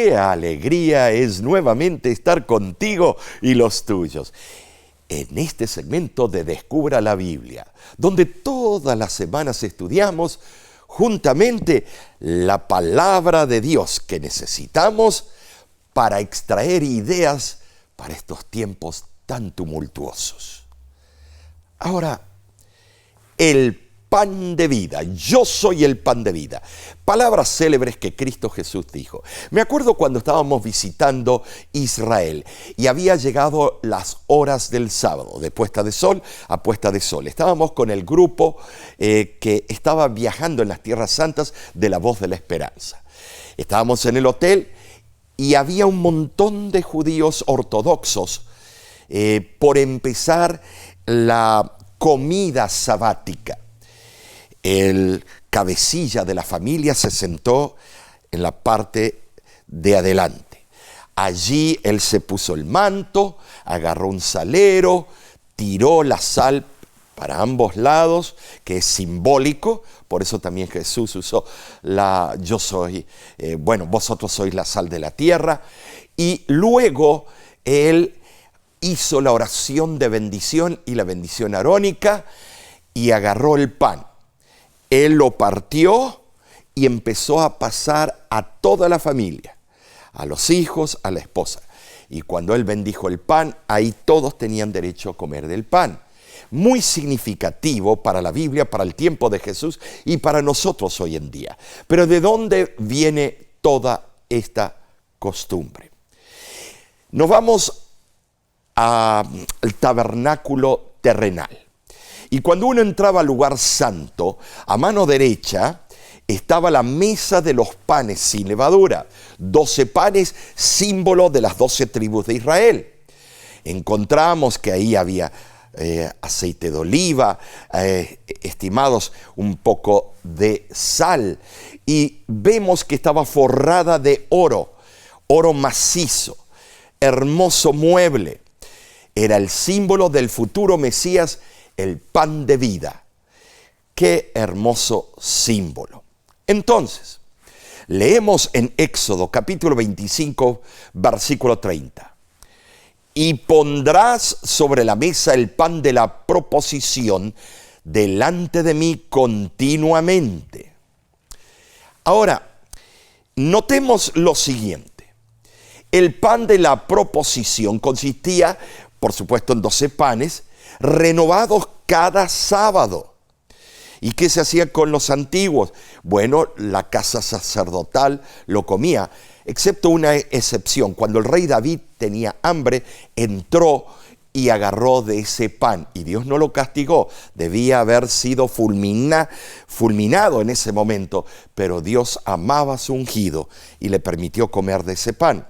Qué alegría es nuevamente estar contigo y los tuyos en este segmento de Descubra la Biblia, donde todas las semanas estudiamos juntamente la palabra de Dios que necesitamos para extraer ideas para estos tiempos tan tumultuosos. Ahora, el pan de vida. Yo soy el pan de vida. Palabras célebres que Cristo Jesús dijo. Me acuerdo cuando estábamos visitando Israel y había llegado las horas del sábado, de puesta de sol a puesta de sol. Estábamos con el grupo que estaba viajando en las tierras santas de la Voz de la Esperanza. Estábamos en el hotel y había un montón de judíos ortodoxos por empezar la comida sabática. El cabecilla de la familia se sentó en la parte de adelante. Allí él se puso el manto, agarró un salero, tiró la sal para ambos lados, que es simbólico. Por eso también Jesús usó vosotros sois la sal de la tierra. Y luego él hizo la oración de bendición y la bendición arónica y agarró el pan. Él lo partió y empezó a pasar a toda la familia, a los hijos, a la esposa. Y cuando él bendijo el pan, ahí todos tenían derecho a comer del pan. Muy significativo para la Biblia, para el tiempo de Jesús y para nosotros hoy en día. Pero ¿de dónde viene toda esta costumbre? Nos vamos al tabernáculo terrenal. Y cuando uno entraba al lugar santo, a mano derecha estaba la mesa de los panes sin levadura. 12 panes, símbolo de las 12 tribus de Israel. Encontramos que ahí había aceite de oliva, estimados un poco de sal. Y vemos que estaba forrada de oro macizo, hermoso mueble. Era el símbolo del futuro Mesías, el pan de vida. Qué hermoso símbolo. Entonces, leemos en Éxodo capítulo 25, versículo 30. Y pondrás sobre la mesa el pan de la proposición delante de mí continuamente. Ahora, notemos lo siguiente. El pan de la proposición consistía, por supuesto, en 12 panes, renovados cada sábado. ¿Y qué se hacía con los antiguos? Bueno, la casa sacerdotal lo comía, excepto una excepción. Cuando el rey David tenía hambre, entró y agarró de ese pan. Y Dios no lo castigó. Debía haber sido fulminado en ese momento. Pero Dios amaba a su ungido y le permitió comer de ese pan.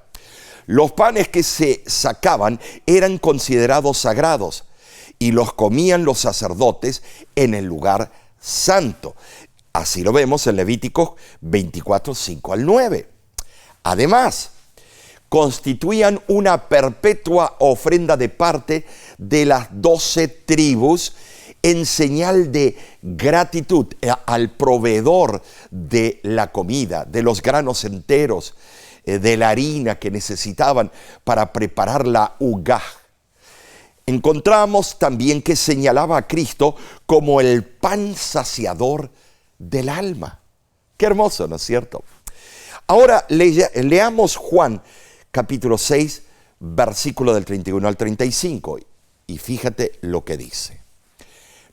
Los panes que se sacaban eran considerados sagrados y los comían los sacerdotes en el lugar santo. Así lo vemos en Levíticos 24, 5 al 9. Además, constituían una perpetua ofrenda de parte de las 12 tribus en señal de gratitud al proveedor de la comida, de los granos enteros, de la harina que necesitaban para preparar la ugá. Encontramos también que señalaba a Cristo como el pan saciador del alma. Qué hermoso, ¿no es cierto? Ahora leamos Juan capítulo 6, versículo del 31 al 35. Y fíjate lo que dice.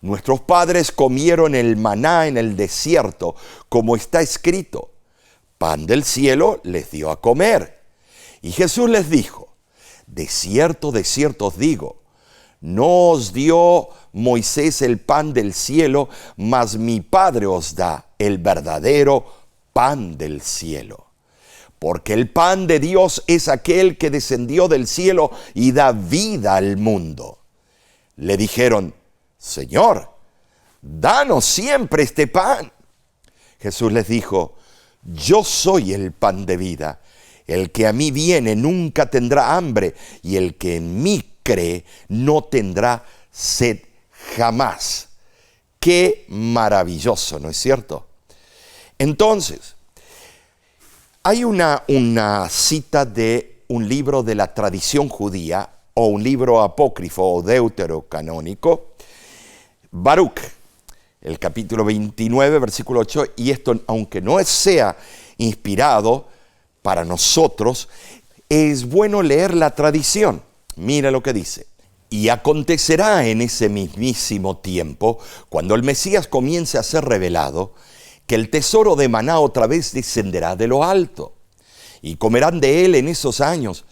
Nuestros padres comieron el maná en el desierto, como está escrito. Pan del cielo les dio a comer. Y Jesús les dijo, de cierto os digo, no os dio Moisés el pan del cielo, mas mi Padre os da el verdadero pan del cielo. Porque el pan de Dios es aquel que descendió del cielo y da vida al mundo. Le dijeron, Señor, danos siempre este pan. Jesús les dijo, yo soy el pan de vida. El que a mí viene nunca tendrá hambre, y el que en mí cree no tendrá sed jamás. Qué maravilloso, ¿no es cierto? Entonces, Hay una cita de un libro de la tradición judía, o un libro apócrifo o deuterocanónico, Baruch, el capítulo 29, versículo 8, y esto, aunque no sea inspirado para nosotros, es bueno leer la tradición. Mira lo que dice. Y acontecerá en ese mismísimo tiempo, cuando el Mesías comience a ser revelado, que el tesoro de maná otra vez descenderá de lo alto, y comerán de él en esos años,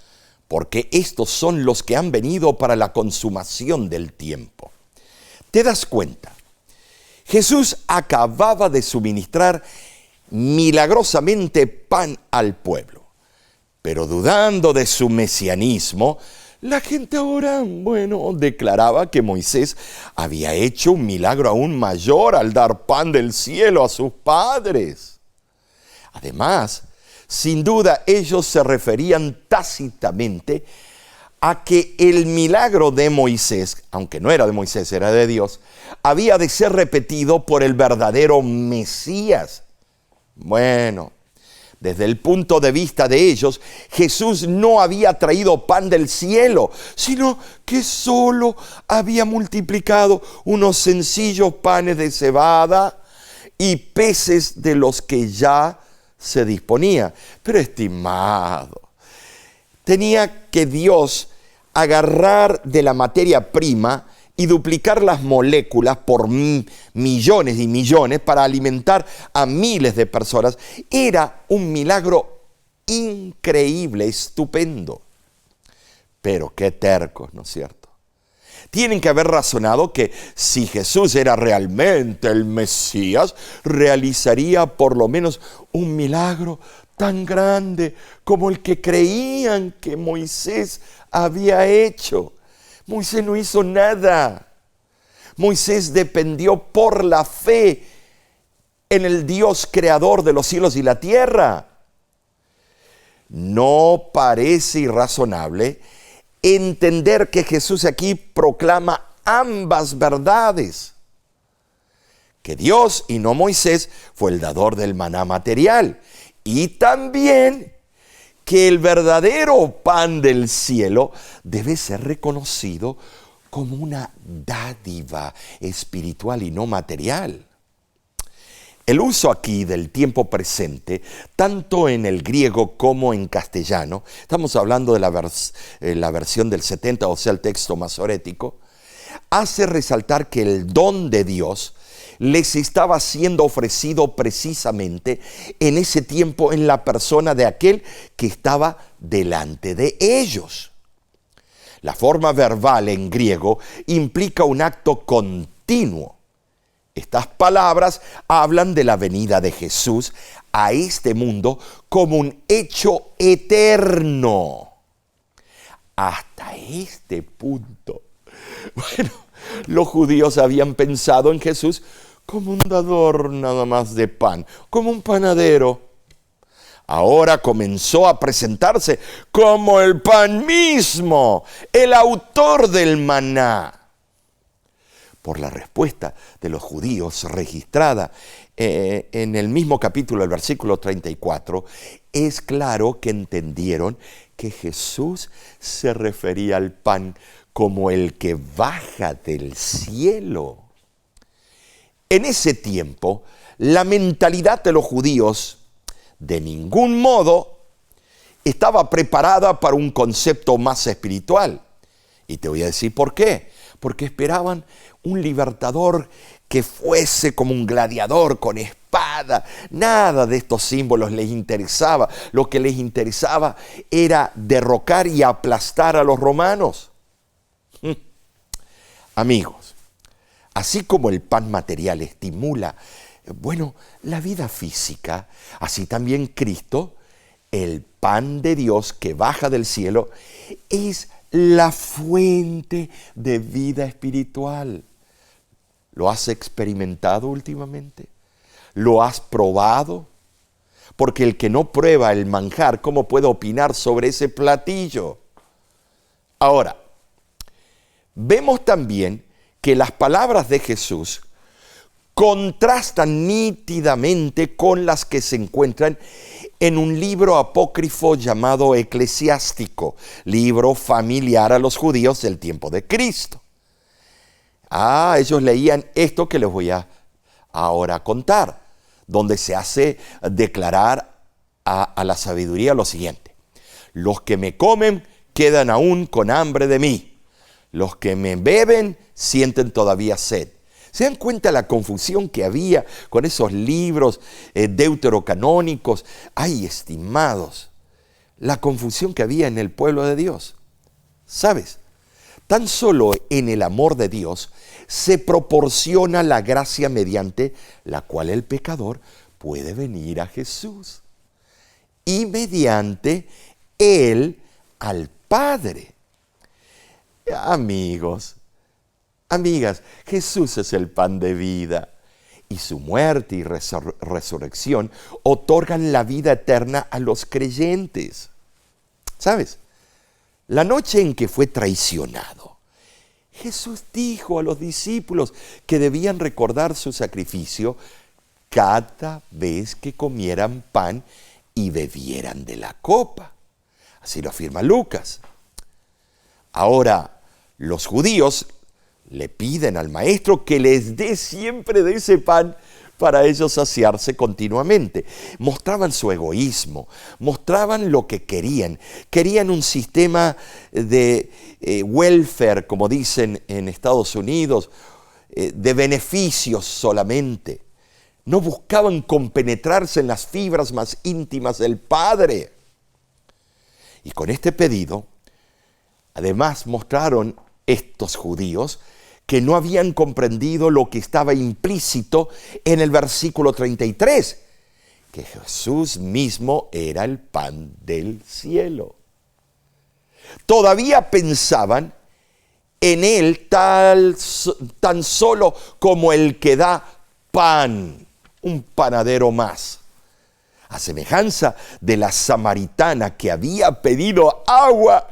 porque estos son los que han venido para la consumación del tiempo. ¿Te das cuenta? Jesús acababa de suministrar milagrosamente pan al pueblo, pero dudando de su mesianismo, la gente ahora, declaraba que Moisés había hecho un milagro aún mayor al dar pan del cielo a sus padres. Además, sin duda, ellos se referían tácitamente a que el milagro de Moisés, aunque no era de Moisés, era de Dios, había de ser repetido por el verdadero Mesías. Bueno, desde el punto de vista de ellos, Jesús no había traído pan del cielo, sino que solo había multiplicado unos sencillos panes de cebada y peces de los que ya se disponía. Pero estimado, tenía que Dios agarrar de la materia prima y duplicar las moléculas por millones y millones para alimentar a miles de personas. Era un milagro increíble, estupendo. Pero qué tercos, ¿no es cierto? Tienen que haber razonado que si Jesús era realmente el Mesías, realizaría por lo menos un milagro tan grande como el que creían que Moisés había hecho. Moisés no hizo nada. Moisés dependió por la fe en el Dios creador de los cielos y la tierra. No parece irrazonable entender que Jesús aquí proclama ambas verdades. Que Dios y no Moisés fue el dador del maná material. Y también que el verdadero pan del cielo debe ser reconocido como una dádiva espiritual y no material. El uso aquí del tiempo presente, tanto en el griego como en castellano, estamos hablando de la versión del 70, o sea, el texto masorético, hace resaltar que el don de Dios les estaba siendo ofrecido precisamente en ese tiempo en la persona de aquel que estaba delante de ellos. La forma verbal en griego implica un acto continuo. Estas palabras hablan de la venida de Jesús a este mundo como un hecho eterno. Hasta este punto, los judíos habían pensado en Jesús como un dador nada más de pan, como un panadero. Ahora comenzó a presentarse como el pan mismo, el autor del maná. Por la respuesta de los judíos registrada en el mismo capítulo, el versículo 34, es claro que entendieron que Jesús se refería al pan como el que baja del cielo. En ese tiempo, la mentalidad de los judíos de ningún modo estaba preparada para un concepto más espiritual. Y te voy a decir por qué. Porque esperaban un libertador que fuese como un gladiador con espada. Nada de estos símbolos les interesaba. Lo que les interesaba era derrocar y aplastar a los romanos. Amigos, así como el pan material estimula, la vida física, así también Cristo, el pan de Dios que baja del cielo, es la fuente de vida espiritual. ¿Lo has experimentado últimamente? ¿Lo has probado? Porque el que no prueba el manjar, ¿cómo puede opinar sobre ese platillo? Ahora, vemos también que las palabras de Jesús contrastan nítidamente con las que se encuentran en un libro apócrifo llamado Eclesiástico, libro familiar a los judíos del tiempo de Cristo. Ellos leían esto que les voy a ahora contar, donde se hace declarar a la sabiduría lo siguiente: los que me comen quedan aún con hambre de mí, los que me beben sienten todavía sed. ¿Se dan cuenta la confusión que había con esos libros deuterocanónicos? Ay, estimados, la confusión que había en el pueblo de Dios. ¿Sabes? Tan solo en el amor de Dios se proporciona la gracia mediante la cual el pecador puede venir a Jesús. Y mediante Él al Padre. Amigos, amigas, Jesús es el pan de vida. Y su muerte y resurrección otorgan la vida eterna a los creyentes. ¿Sabes? La noche en que fue traicionado, Jesús dijo a los discípulos que debían recordar su sacrificio cada vez que comieran pan y bebieran de la copa. Así lo afirma Lucas. Ahora, los judíos le piden al maestro que les dé siempre de ese pan para ellos saciarse continuamente. Mostraban su egoísmo, mostraban lo que querían. Querían un sistema de welfare, como dicen en Estados Unidos, de beneficios solamente. No buscaban compenetrarse en las fibras más íntimas del Padre. Y con este pedido, además mostraron estos judíos que no habían comprendido lo que estaba implícito en el versículo 33, que Jesús mismo era el pan del cielo. Todavía pensaban en Él tan solo como el que da pan, un panadero más. A semejanza de la samaritana que había pedido agua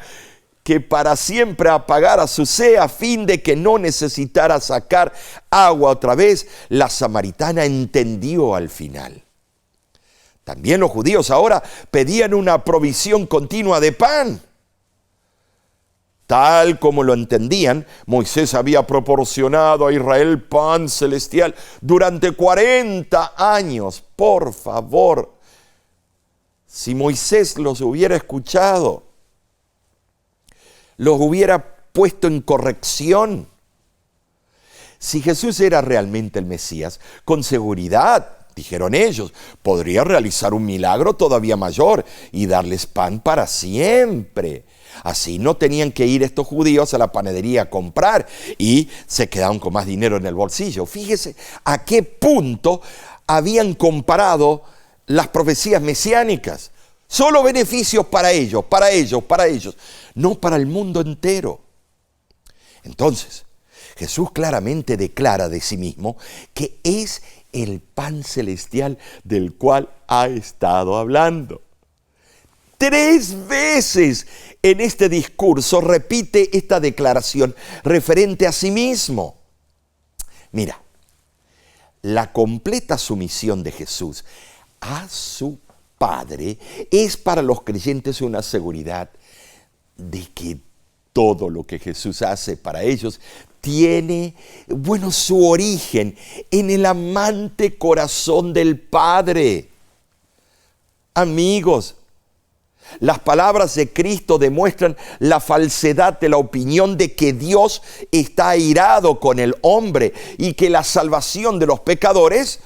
que para siempre apagara su sed a fin de que no necesitara sacar agua otra vez, la samaritana entendió al final. También los judíos ahora pedían una provisión continua de pan. Tal como lo entendían, Moisés había proporcionado a Israel pan celestial durante 40 años. Por favor, si Moisés los hubiera escuchado, los hubiera puesto en corrección. Si Jesús era realmente el Mesías, con seguridad, dijeron ellos, podría realizar un milagro todavía mayor y darles pan para siempre. Así no tenían que ir estos judíos a la panadería a comprar y se quedaban con más dinero en el bolsillo. Fíjese a qué punto habían comparado las profecías mesiánicas. Solo beneficios para ellos, no para el mundo entero. Entonces, Jesús claramente declara de sí mismo que es el pan celestial del cual ha estado hablando. 3 veces en este discurso repite esta declaración referente a sí mismo. Mira, la completa sumisión de Jesús a su Padre es para los creyentes una seguridad de que todo lo que Jesús hace para ellos tiene, su origen en el amante corazón del Padre. Amigos, las palabras de Cristo demuestran la falsedad de la opinión de que Dios está airado con el hombre y que la salvación de los pecadores,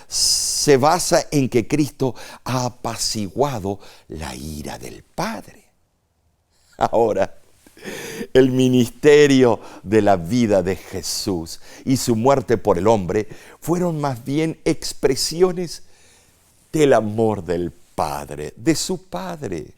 se basa en que Cristo ha apaciguado la ira del Padre. Ahora, el ministerio de la vida de Jesús y su muerte por el hombre fueron más bien expresiones del amor del Padre, de su Padre.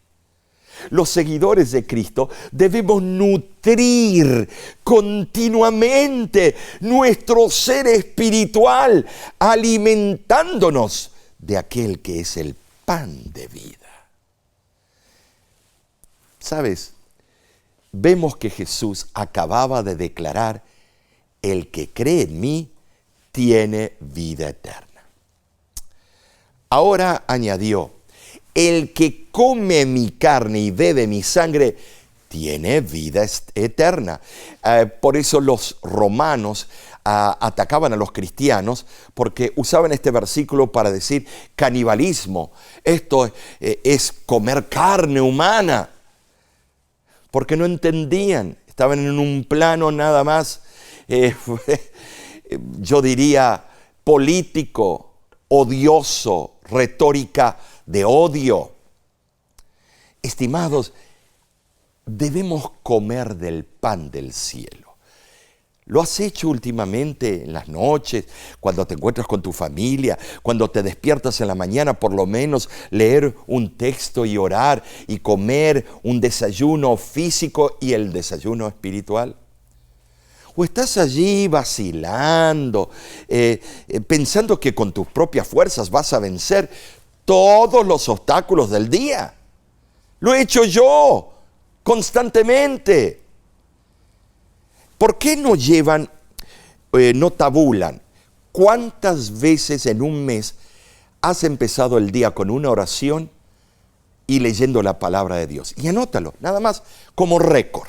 Los seguidores de Cristo debemos nutrir continuamente nuestro ser espiritual, alimentándonos de aquel que es el pan de vida. ¿Sabes? Vemos que Jesús acababa de declarar: el que cree en mí tiene vida eterna. Ahora añadió, el que come mi carne y bebe mi sangre tiene vida eterna. Por eso los romanos atacaban a los cristianos, porque usaban este versículo para decir canibalismo. Esto es comer carne humana, porque no entendían, estaban en un plano nada más, yo diría, político, odioso, retórica de odio. Estimados, debemos comer del pan del cielo. ¿Lo has hecho últimamente en las noches, cuando te encuentras con tu familia, cuando te despiertas en la mañana, por lo menos leer un texto y orar y comer un desayuno físico y el desayuno espiritual? ¿O estás allí vacilando, pensando que con tus propias fuerzas vas a vencer todos los obstáculos del día? Lo he hecho yo constantemente. ¿Por qué no llevan, no tabulan cuántas veces en un mes has empezado el día con una oración y leyendo la palabra de Dios? Y anótalo, nada más como récord.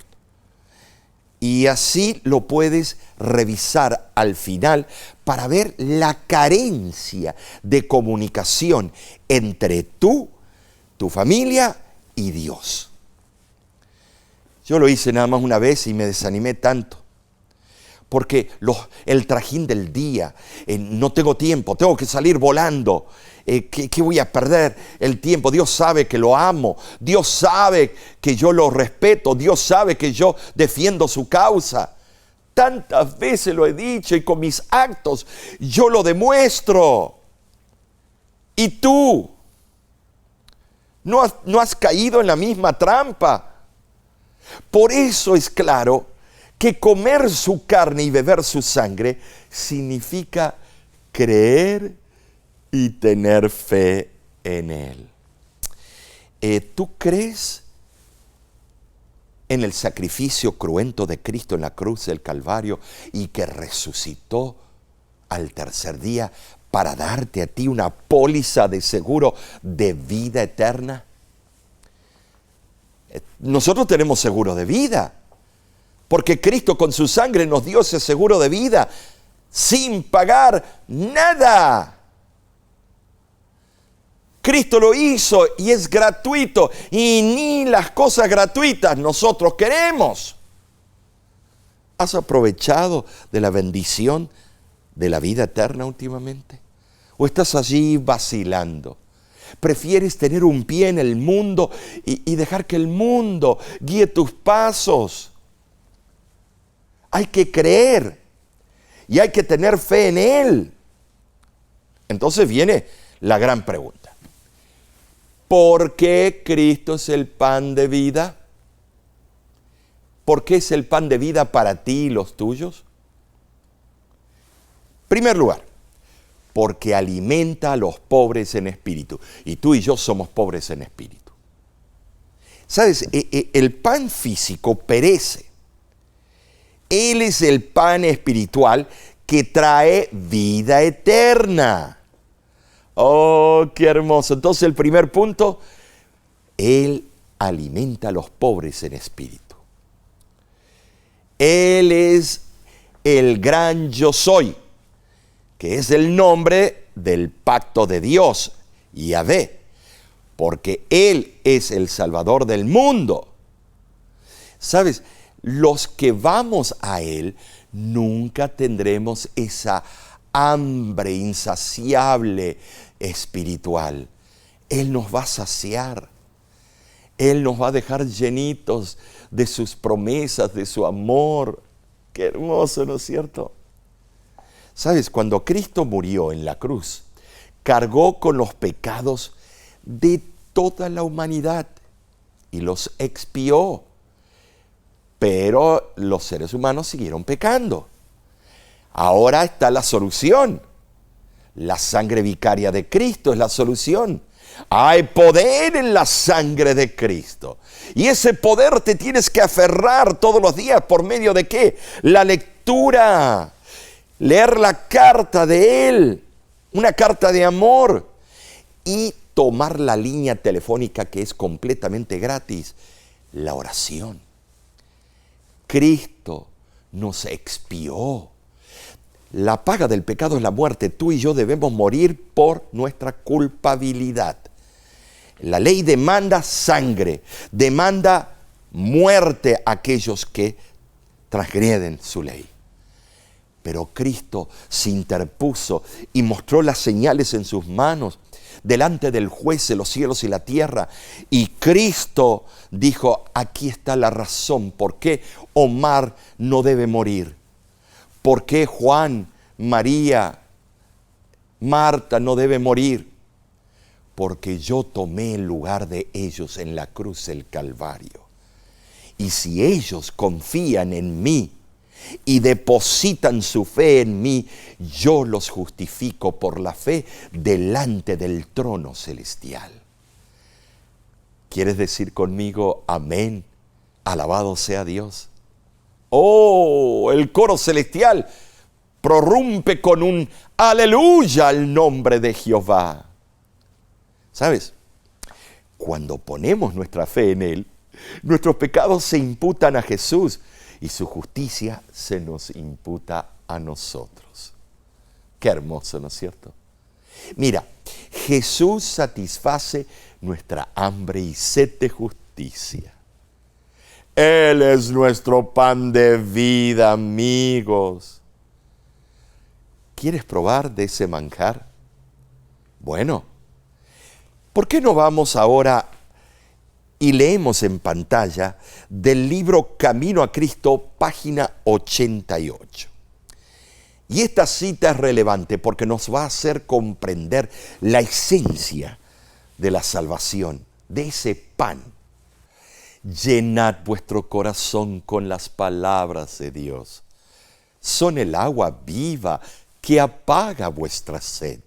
Y así lo puedes revisar al final para ver la carencia de comunicación entre tú, tu familia y Dios. Yo lo hice nada más una vez y me desanimé tanto. Porque el trajín del día, no tengo tiempo, tengo que salir volando. ¿Qué voy a perder el tiempo? Dios sabe que lo amo, Dios sabe que yo lo respeto, Dios sabe que yo defiendo su causa. Tantas veces lo he dicho y con mis actos yo lo demuestro. ¿Y tú? ¿No has caído en la misma trampa? Por eso es claro que comer su carne y beber su sangre significa creer y tener fe en Él. ¿Tú crees en el sacrificio cruento de Cristo en la cruz del Calvario y que resucitó al tercer día para darte a ti una póliza de seguro de vida eterna? Nosotros tenemos seguro de vida, porque Cristo con su sangre nos dio ese seguro de vida sin pagar nada. Cristo lo hizo y es gratuito, y ni las cosas gratuitas nosotros queremos. ¿Has aprovechado de la bendición de la vida eterna últimamente? ¿O estás allí vacilando? ¿Prefieres tener un pie en el mundo y dejar que el mundo guíe tus pasos? Hay que creer y hay que tener fe en Él. Entonces viene la gran pregunta. ¿Por qué Cristo es el pan de vida? ¿Por qué es el pan de vida para ti y los tuyos? En primer lugar, porque alimenta a los pobres en espíritu. Y tú y yo somos pobres en espíritu. ¿Sabes? El pan físico perece. Él es el pan espiritual que trae vida eterna. Oh, qué hermoso. Entonces el primer punto, Él alimenta a los pobres en espíritu. Él es el gran yo soy, que es el nombre del pacto de Dios, Yahvé, porque Él es el Salvador del mundo. ¿Sabes? Los que vamos a Él nunca tendremos esa hambre insaciable espiritual. Él nos va a saciar. Él nos va a dejar llenitos de sus promesas, de su amor. Qué hermoso, ¿no es cierto? ¿Sabes? Cuando Cristo murió en la cruz, cargó con los pecados de toda la humanidad y los expió. Pero los seres humanos siguieron pecando. Ahora está la solución. La sangre vicaria de Cristo es la solución. Hay poder en la sangre de Cristo. Y ese poder te tienes que aferrar todos los días. ¿Por medio de qué? La lectura. Leer la carta de Él. Una carta de amor. y tomar la línea telefónica que es completamente gratis, la oración. Cristo nos expió. La paga del pecado es la muerte. Tú y yo debemos morir por nuestra culpabilidad. La ley demanda sangre, demanda muerte a aquellos que transgreden su ley. Pero Cristo se interpuso y mostró las señales en sus manos delante del juez de los cielos y la tierra. Y Cristo dijo, aquí está la razón por qué Omar no debe morir. ¿Por qué Juan, María, Marta no debe morir? Porque yo tomé el lugar de ellos en la cruz del Calvario. Y si ellos confían en mí y depositan su fe en mí, yo los justifico por la fe delante del trono celestial. ¿Quieres decir conmigo amén? Alabado sea Dios. Oh, el coro celestial prorrumpe con un aleluya al nombre de Jehová. ¿Sabes? Cuando ponemos nuestra fe en Él, nuestros pecados se imputan a Jesús y su justicia se nos imputa a nosotros. Qué hermoso, ¿no es cierto? Mira, Jesús satisface nuestra hambre y sed de justicia. Él es nuestro pan de vida, amigos. ¿Quieres probar de ese manjar? Bueno, ¿por qué no vamos ahora y leemos en pantalla del libro Camino a Cristo, página 88? Y esta cita es relevante porque nos va a hacer comprender la esencia de la salvación, de ese pan. Llenad vuestro corazón con las palabras de Dios. Son el agua viva que apaga vuestra sed.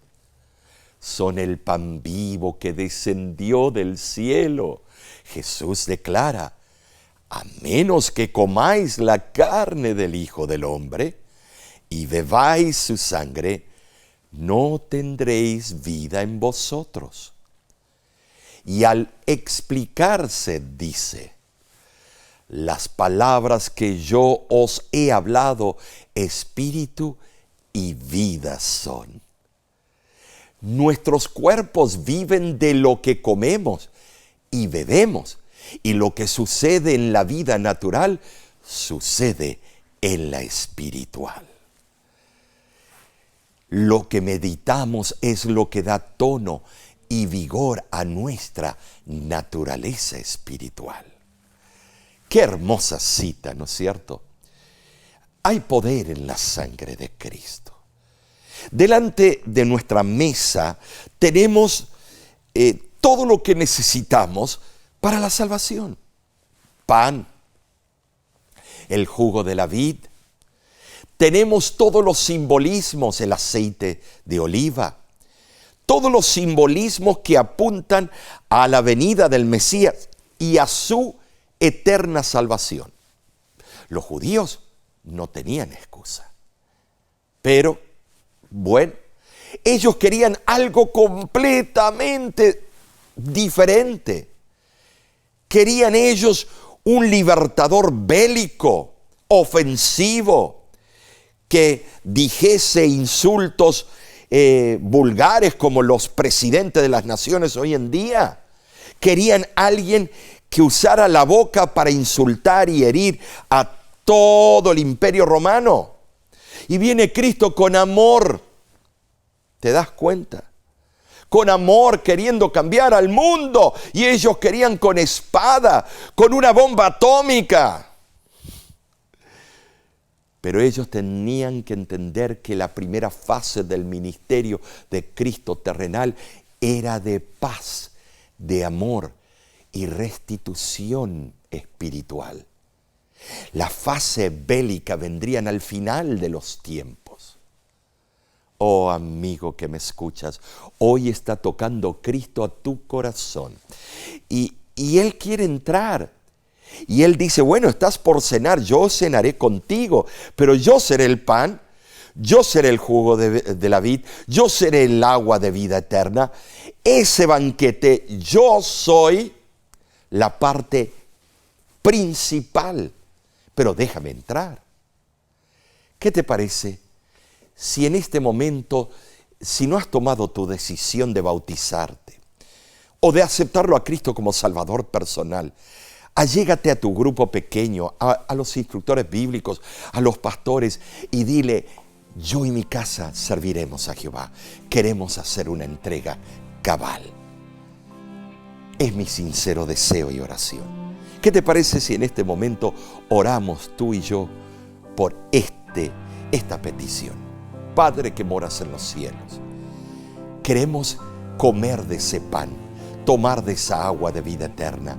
Son el pan vivo que descendió del cielo. Jesús declara, a menos que comáis la carne del Hijo del Hombre y bebáis su sangre, no tendréis vida en vosotros. Y al explicarse dice, las palabras que yo os he hablado, espíritu y vida son. Nuestros cuerpos viven de lo que comemos y bebemos, y lo que sucede en la vida natural sucede en la espiritual. Lo que meditamos es lo que da tono y vigor a nuestra naturaleza espiritual. Qué hermosa cita, ¿no es cierto? Hay poder en la sangre de Cristo. Delante de nuestra mesa tenemos todo lo que necesitamos para la salvación. Pan, el jugo de la vid. Tenemos todos los simbolismos, el aceite de oliva. Todos los simbolismos que apuntan a la venida del Mesías y a su eterna salvación. Los judíos no tenían excusa. Pero, bueno, ellos querían algo completamente diferente. Querían ellos un libertador bélico, ofensivo, que dijese insultos vulgares como los presidentes de las naciones hoy en día. Querían alguien que usara la boca para insultar y herir a todo el imperio romano. Y viene Cristo con amor. ¿Te das cuenta? Con amor, queriendo cambiar al mundo. Y ellos querían con espada, con una bomba atómica. Pero ellos tenían que entender que la primera fase del ministerio de Cristo terrenal era de paz, de amor y restitución espiritual. La fase bélica vendrían al final de los tiempos. Oh amigo que me escuchas, hoy está tocando Cristo a tu corazón. Y Él quiere entrar. Y Él dice, bueno, estás por cenar, yo cenaré contigo, pero yo seré el pan, yo seré el jugo de la vid, yo seré el agua de vida eterna. Ese banquete, yo soy la parte principal, pero déjame entrar. ¿Qué te parece si en este momento, si no has tomado tu decisión de bautizarte o de aceptarlo a Cristo como Salvador personal, allégate a tu grupo pequeño, a los instructores bíblicos, a los pastores y dile: yo y mi casa serviremos a Jehová. Queremos hacer una entrega cabal. Es mi sincero deseo y oración. ¿Qué te parece si en este momento oramos tú y yo por esta petición? Padre que moras en los cielos, queremos comer de ese pan, tomar de esa agua de vida eterna.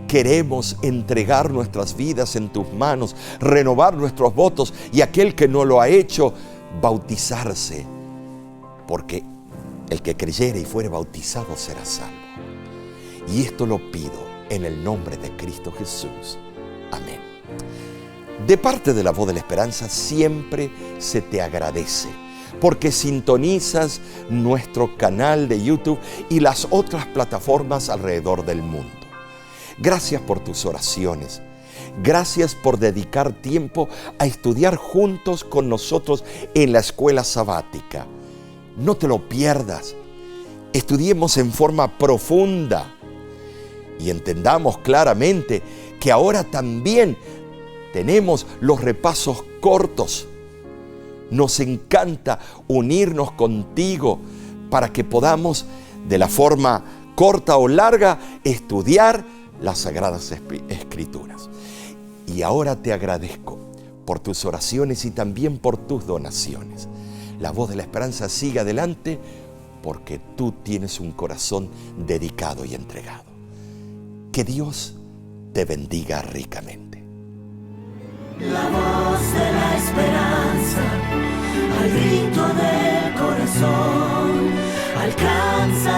Queremos entregar nuestras vidas en tus manos, renovar nuestros votos y aquel que no lo ha hecho, bautizarse, porque el que creyere y fuere bautizado será salvo. Y esto lo pido en el nombre de Cristo Jesús. Amén. De parte de la Voz de la Esperanza siempre se te agradece porque sintonizas nuestro canal de YouTube y las otras plataformas alrededor del mundo. Gracias por tus oraciones. Gracias por dedicar tiempo a estudiar juntos con nosotros en la escuela sabática. No te lo pierdas. Estudiemos en forma profunda y entendamos claramente que ahora también tenemos los repasos cortos. Nos encanta unirnos contigo para que podamos, de la forma corta o larga, estudiar las Sagradas Escrituras. Y ahora te agradezco por tus oraciones y también por tus donaciones. La Voz de la Esperanza sigue adelante porque tú tienes un corazón dedicado y entregado. Que Dios te bendiga ricamente. La voz de la esperanza, al grito del corazón, alcanza